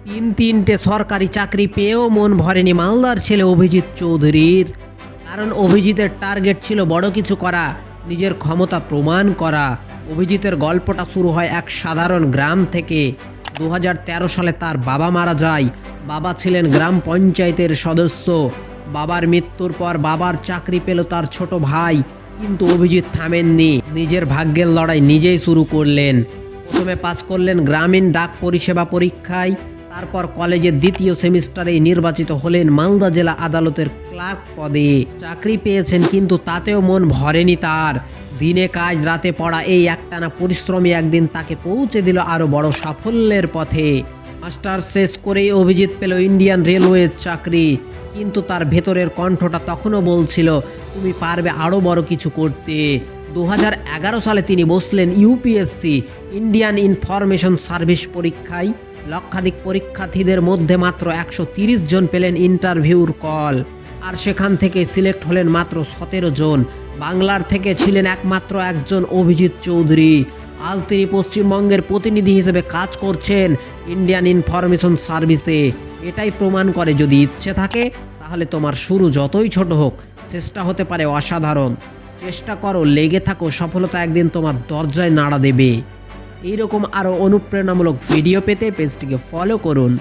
তিনটে সরকারি চাকরি পেয়েও মন ভরেনি মালদার ছেলে অভিজিৎ চৌধুরীর। কারণ অভিজিতের টার্গেট ছিল বড় কিছু করা, নিজের ক্ষমতা প্রমাণ করা। অভিজিতের গল্পটা শুরু হয় এক সাধারণ গ্রাম থেকে। 2013 সালে তার বাবা মারা যায়। বাবা ছিলেন গ্রাম পঞ্চায়েতের সদস্য। বাবার মৃত্যুর পর বাবার চাকরি পেল তার ছোট ভাই, কিন্তু অভিজিৎ থামেননি। নিজের ভাগ্যের লড়াই নিজেই শুরু করলেন। প্রথমে পাস করলেন গ্রামীণ ডাক পরিষেবা পরীক্ষায়, তারপর কলেজের দ্বিতীয় সেমিস্টারে নির্বাচিত হলেন মালদা জেলা আদালতের ক্লার্ক পদে। চাকরি পেয়েছেন, কিন্তু তাতেও মন ভরেনি তার। দিনে কাজ রাতে পড়া, এই একটানা পরিশ্রমী একদিন তাকে পৌঁছে দিল আরও বড় সাফল্যের পথে। মাস্টার্স শেষ করেই অভিজিৎ পেল ইন্ডিয়ান রেলওয়ের চাকরি, কিন্তু তার ভেতরের কণ্ঠটা তখনও বলছিল তুমি পারবে আরও বড় কিছু করতে। 2011 সালে তিনি বসলেন ইউপিএসসি ইন্ডিয়ান ইনফরমেশন সার্ভিস পরীক্ষায়। লক্ষাধিক পরীক্ষার্থীদের মধ্যে মাত্র 130 জন পেলেন ইন্টারভিউর কল, আর সেখান থেকে সিলেক্ট হলেন মাত্র 17 জন। বাংলার থেকে ছিলেন একমাত্র একজন অভিজিৎ চৌধুরী। আজ তিনি পশ্চিমবঙ্গের প্রতিনিধি হিসেবে কাজ করছেন ইন্ডিয়ান ইনফরমেশন সার্ভিসে। এটাই প্রমাণ করে যদি ইচ্ছে থাকে তাহলে তোমার শুরু যতই ছোট হোক, চেষ্টা হতে পারে অসাধারণ। চেষ্টা করো, লেগে থাকো, সফলতা একদিন তোমার দরজায় নাড়া দেবে। এইরকম আরও অনুপ্রেরণামূলক ভিডিও পেতে পেজটিকে ফলো করুন।